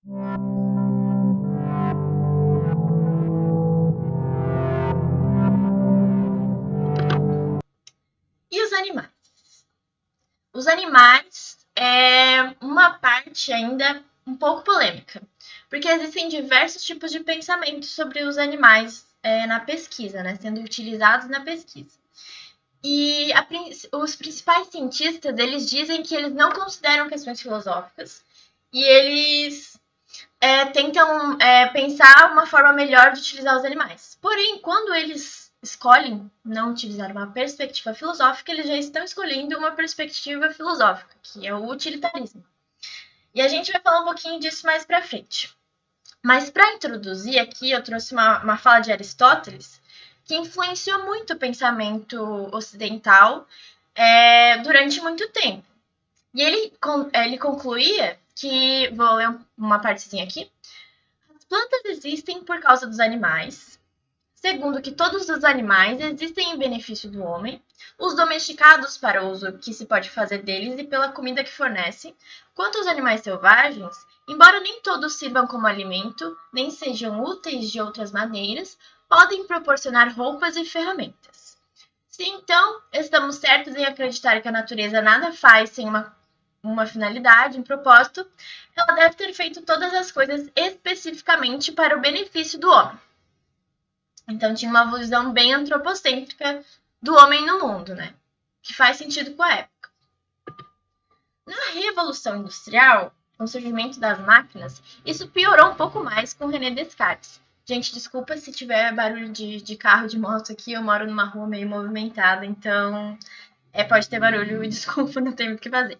E os animais? Os animais é uma parte ainda um pouco polêmica, porque existem diversos tipos de pensamento sobre os animais na pesquisa, né, sendo utilizados na pesquisa. E os principais cientistas, eles dizem que eles não consideram questões filosóficas e eles tentam pensar uma forma melhor de utilizar os animais. Porém, quando eles escolhem não utilizar uma perspectiva filosófica, eles já estão escolhendo uma perspectiva filosófica, que é o utilitarismo. E a gente vai falar um pouquinho disso mais para frente. Mas para introduzir aqui, eu trouxe uma fala de Aristóteles, que influenciou muito o pensamento ocidental durante muito tempo. E ele concluía que, vou ler uma partezinha aqui, as plantas existem por causa dos animais. Segundo, que todos os animais existem em benefício do homem, os domesticados para o uso que se pode fazer deles e pela comida que fornecem. Quanto aos animais selvagens, embora nem todos sirvam como alimento, nem sejam úteis de outras maneiras, podem proporcionar roupas e ferramentas. Se então estamos certos em acreditar que a natureza nada faz sem uma finalidade, um propósito, ela deve ter feito todas as coisas especificamente para o benefício do homem. Então tinha uma visão bem antropocêntrica do homem no mundo, né? Que faz sentido com a época. Na Revolução Industrial, com o surgimento das máquinas, isso piorou um pouco mais com René Descartes. Gente, desculpa se tiver barulho de carro, de moto aqui, eu moro numa rua meio movimentada, então pode ter barulho e desculpa, não tem muito o que fazer.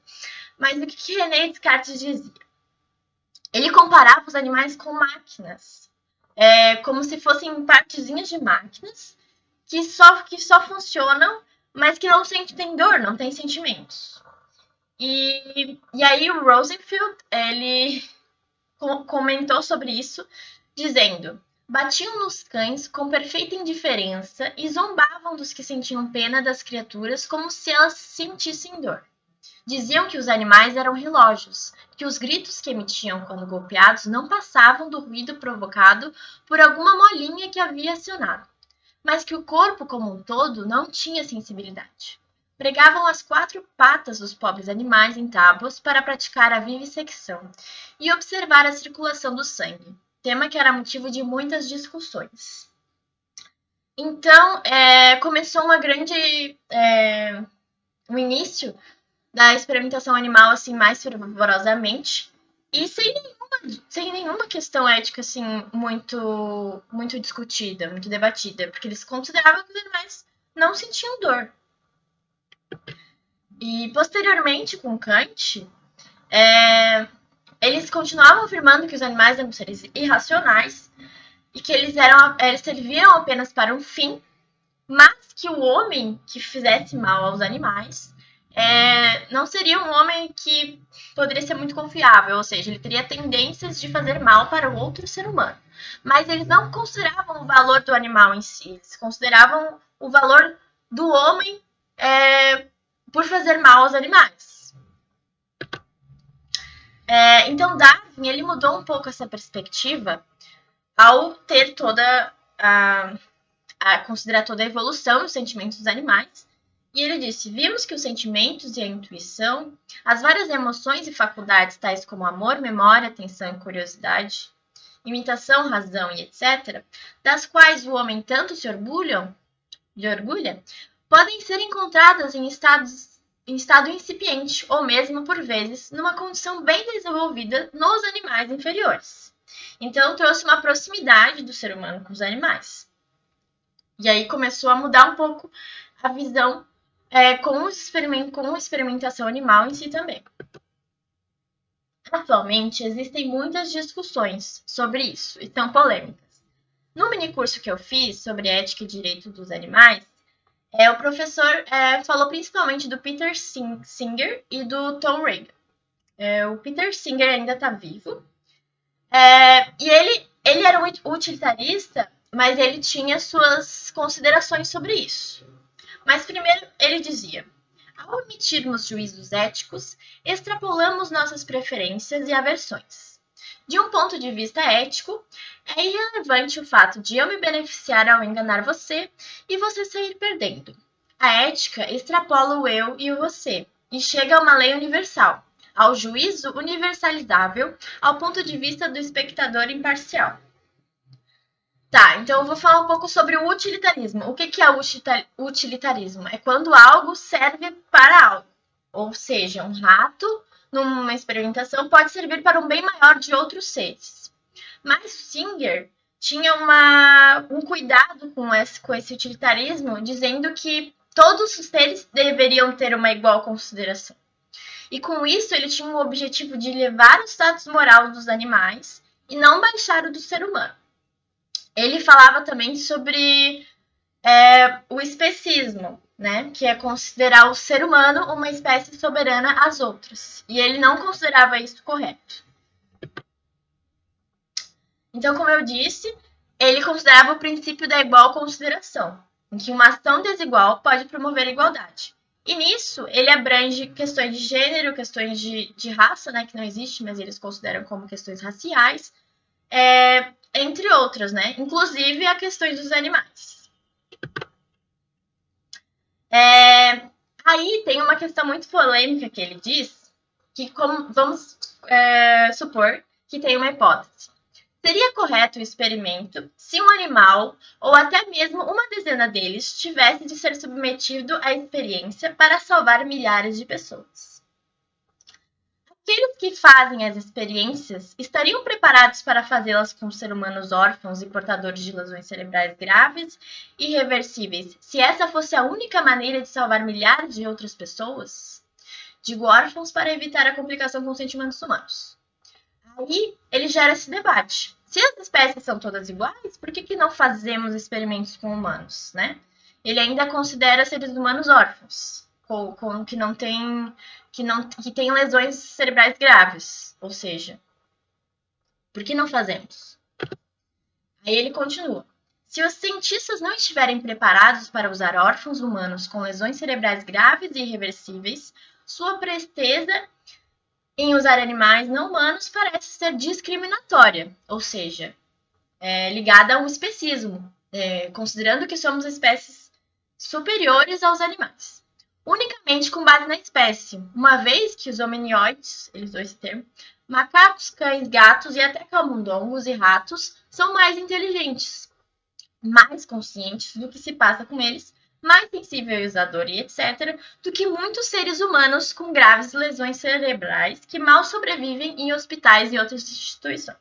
Mas o que René Descartes dizia? Ele comparava os animais com máquinas, como se fossem partezinhas de máquinas que só funcionam, mas que não sentem dor, não têm sentimentos. E aí o Rosenfield, ele comentou sobre isso, dizendo: batiam nos cães com perfeita indiferença e zombavam dos que sentiam pena das criaturas como se elas sentissem dor. Diziam que os animais eram relógios, que os gritos que emitiam quando golpeados não passavam do ruído provocado por alguma molinha que havia acionado, mas que o corpo como um todo não tinha sensibilidade. Pregavam as 4 patas dos pobres animais em tábuas para praticar a vivissecção e observar a circulação do sangue, tema que era motivo de muitas discussões. Então, começou uma grande... o início da experimentação animal assim mais fervorosamente e sem nenhuma questão ética assim muito discutida, muito debatida, porque eles consideravam que os animais não sentiam dor. E posteriormente com Kant, eles continuavam afirmando que os animais eram seres irracionais e que eles serviam apenas para um fim, mas que o homem que fizesse mal aos animais não seria um homem que poderia ser muito confiável, ou seja, ele teria tendências de fazer mal para o outro ser humano. Mas eles não consideravam o valor do animal em si, eles consideravam o valor do homem por fazer mal aos animais. Então Darwin ele mudou um pouco essa perspectiva ao ter toda a considerar toda a evolução dos sentimentos dos animais. E ele disse: vimos que os sentimentos e a intuição, as várias emoções e faculdades tais como amor, memória, atenção e curiosidade, imitação, razão e etc., das quais o homem tanto se orgulha, podem ser encontradas em estado incipiente ou mesmo, por vezes, numa condição bem desenvolvida nos animais inferiores. Então, trouxe uma proximidade do ser humano com os animais. E aí começou a mudar um pouco a visão com a experimentação animal em si também. Atualmente, existem muitas discussões sobre isso e são polêmicas. No minicurso que eu fiz sobre ética e direito dos animais, o professor falou principalmente do Peter Singer e do Tom Regan. O Peter Singer ainda está vivo. E ele era um utilitarista, mas ele tinha suas considerações sobre isso. Mas primeiro ele dizia: ao emitirmos juízos éticos, extrapolamos nossas preferências e aversões. De um ponto de vista ético, é irrelevante o fato de eu me beneficiar ao enganar você e você sair perdendo. A ética extrapola o eu e o você e chega a uma lei universal, ao juízo universalizável ao ponto de vista do espectador imparcial. Tá, então eu vou falar um pouco sobre o utilitarismo. O que é o utilitarismo? É quando algo serve para algo. Ou seja, um rato, numa experimentação, pode servir para um bem maior de outros seres. Mas Singer tinha um cuidado com esse utilitarismo, dizendo que todos os seres deveriam ter uma igual consideração. E com isso ele tinha o objetivo de elevar o status moral dos animais e não baixar o do ser humano. Ele falava também sobre o especismo, né? Que é considerar o ser humano uma espécie soberana às outras. E ele não considerava isso correto. Então, como eu disse, ele considerava o princípio da igual consideração, em que uma ação desigual pode promover a igualdade. E nisso, ele abrange questões de gênero, questões de raça, né, que não existe, mas eles consideram como questões raciais, entre outras, né? Inclusive a questões dos animais. Aí tem uma questão muito polêmica que ele diz, que vamos supor que tem uma hipótese. Seria correto o experimento se um animal, ou até mesmo uma dezena deles, tivesse de ser submetido à experiência para salvar milhares de pessoas? Aqueles que fazem as experiências estariam preparados para fazê-las com seres humanos órfãos e portadores de lesões cerebrais graves e irreversíveis, se essa fosse a única maneira de salvar milhares de outras pessoas? Digo órfãos para evitar a complicação com os sentimentos humanos. Aí ele gera esse debate. Se as espécies são todas iguais, por que não fazemos experimentos com humanos, né? Ele ainda considera seres humanos órfãos, que têm lesões cerebrais graves, ou seja, por que não fazemos? Aí ele continua. Se os cientistas não estiverem preparados para usar órfãos humanos com lesões cerebrais graves e irreversíveis, sua presteza em usar animais não humanos parece ser discriminatória, ou seja, ligada a um especismo, considerando que somos espécies superiores aos animais. Unicamente com base na espécie, uma vez que os hominioides, eles usam esse termo, macacos, cães, gatos e até camundongos e ratos são mais inteligentes, mais conscientes do que se passa com eles, mais sensível à dor e etc., do que muitos seres humanos com graves lesões cerebrais que mal sobrevivem em hospitais e outras instituições.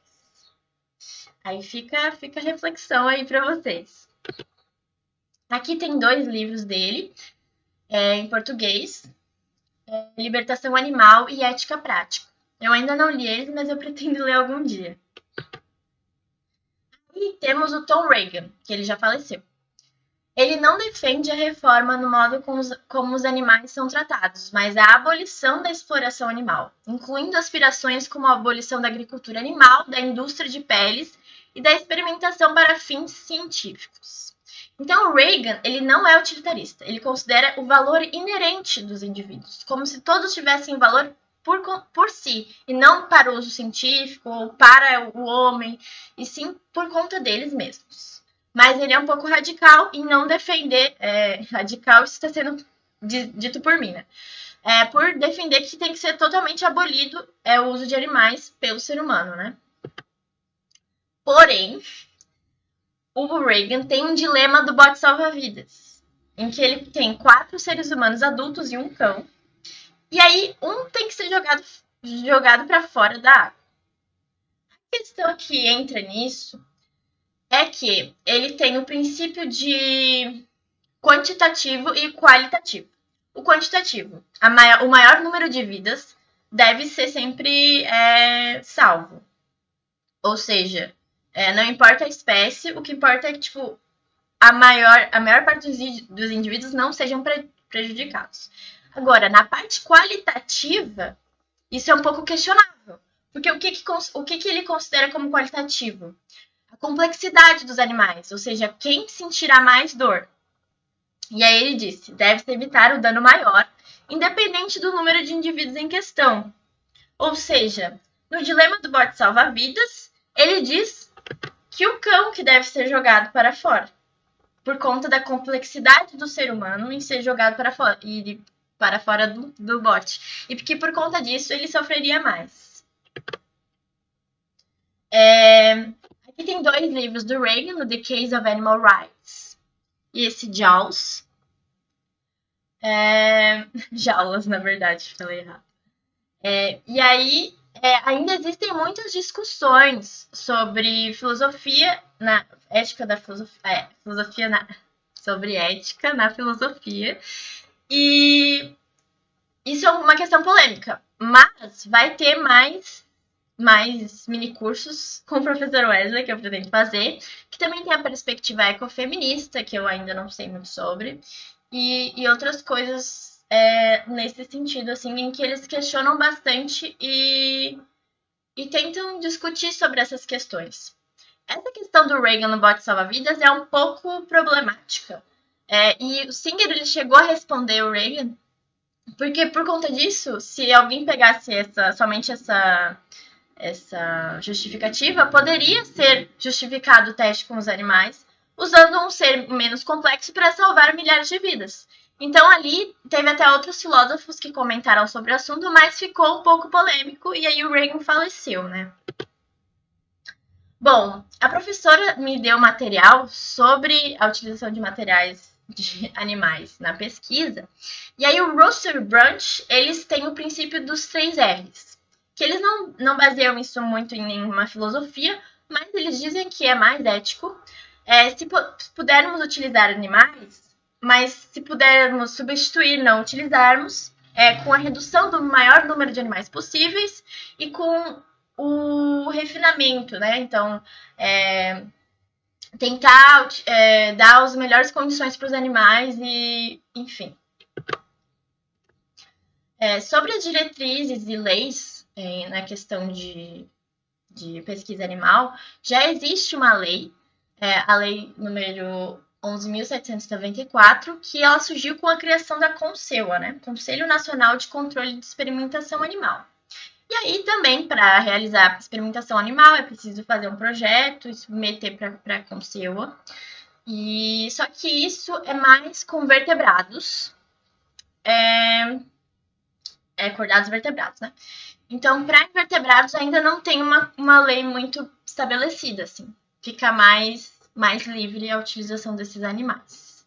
Aí fica a reflexão aí para vocês. Aqui tem 2 livros dele, em português, Libertação Animal e Ética Prática. Eu ainda não li eles, mas eu pretendo ler algum dia. E temos o Tom Regan, que ele já faleceu. Ele não defende a reforma no modo como os animais são tratados, mas a abolição da exploração animal, incluindo aspirações como a abolição da agricultura animal, da indústria de peles e da experimentação para fins científicos. Então, o Reagan, ele não é utilitarista, ele considera o valor inerente dos indivíduos, como se todos tivessem valor por si, e não para o uso científico ou para o homem, e sim por conta deles mesmos. Mas ele é um pouco radical em não defender, radical, isso está sendo dito por mim, né? Por defender que tem que ser totalmente abolido o uso de animais pelo ser humano, né? Porém, o Reagan tem um dilema do bote salva-vidas, em que ele tem 4 seres humanos adultos e um cão, e aí um tem que ser jogado para fora da água. A questão que entra nisso é que ele tem o princípio de quantitativo e qualitativo. O quantitativo, o maior número de vidas deve ser sempre salvo. Ou seja, não importa a espécie, o que importa é que tipo, a maior parte dos indivíduos não sejam prejudicados. Agora, na parte qualitativa, isso é um pouco questionável. Porque o que ele considera como qualitativo? A complexidade dos animais, ou seja, quem sentirá mais dor. E aí ele disse, deve-se evitar o dano maior, independente do número de indivíduos em questão. Ou seja, No dilema do bote salva-vidas, ele diz que o cão que deve ser jogado para fora, por conta da complexidade do ser humano em ser jogado para fora, do bote. E que por conta disso ele sofreria mais. Aqui tem 2 livros do Reagan, no The Case of Animal Rights e esse Jaws. Jaulas, na verdade, falei errado. E aí, ainda existem muitas discussões sobre filosofia na ética da filosofia, sobre ética na filosofia. E isso é uma questão polêmica, mas vai ter mais minicursos com o professor Wesley, que eu pretendo fazer, que também tem a perspectiva ecofeminista, que eu ainda não sei muito sobre, e outras coisas nesse sentido, assim, em que eles questionam bastante e tentam discutir sobre essas questões. Essa questão do Reagan no bote salva-vidas é um pouco problemática. E o Singer ele chegou a responder o Reagan, porque por conta disso, se alguém pegasse somente essa justificativa, poderia ser justificado o teste com os animais, usando um ser menos complexo para salvar milhares de vidas. Então ali teve até outros filósofos que comentaram sobre o assunto, mas ficou um pouco polêmico e aí o Reagan faleceu, né? Bom, a professora me deu material sobre a utilização de materiais de animais na pesquisa. E aí o Russell e o Brunch, eles têm o princípio dos 3 R's, que eles não baseiam isso muito em nenhuma filosofia, mas eles dizem que é mais ético se pudermos utilizar animais, mas se pudermos substituir, não utilizarmos, com a redução do maior número de animais possíveis e com o refinamento, né? Então, tentar dar as melhores condições para os animais e, enfim. Sobre as diretrizes e leis na questão de pesquisa animal, já existe uma lei, a lei número 11.794, que ela surgiu com a criação da CONSEUA, né? Conselho Nacional de Controle de Experimentação Animal. E aí também, para realizar experimentação animal, é preciso fazer um projeto e submeter para a CONSEUA. Só que isso é mais com vertebrados, cordados vertebrados, né? Então, para invertebrados ainda não tem uma lei muito estabelecida, assim. Fica mais livre a utilização desses animais.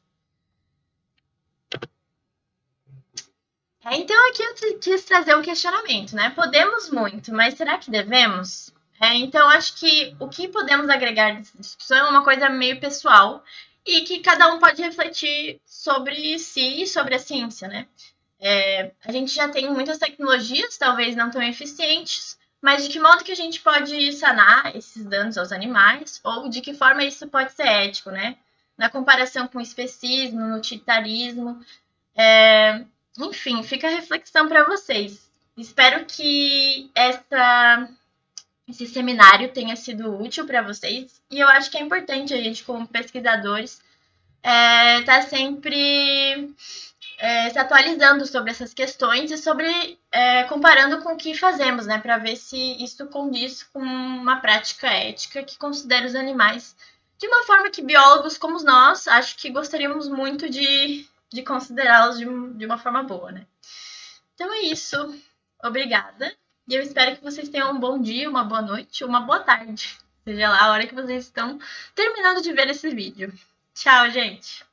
Então, aqui eu quis trazer um questionamento, né? Podemos muito, mas será que devemos? Então, acho que o que podemos agregar nessa discussão é uma coisa meio pessoal e que cada um pode refletir sobre si e sobre a ciência, né? A gente já tem muitas tecnologias, talvez não tão eficientes, mas de que modo que a gente pode sanar esses danos aos animais ou de que forma isso pode ser ético, né? Na comparação com o especismo, no utilitarismo. Enfim, fica a reflexão para vocês. Espero que esse seminário tenha sido útil para vocês e eu acho que é importante a gente, como pesquisadores, estar sempre se atualizando sobre essas questões e sobre comparando com o que fazemos, né, para ver se isso condiz com uma prática ética que considera os animais de uma forma que biólogos como nós, acho que gostaríamos muito de considerá-los de uma forma boa, né? Então é isso. Obrigada. E eu espero que vocês tenham um bom dia, uma boa noite, uma boa tarde. Seja lá a hora que vocês estão terminando de ver esse vídeo. Tchau, gente!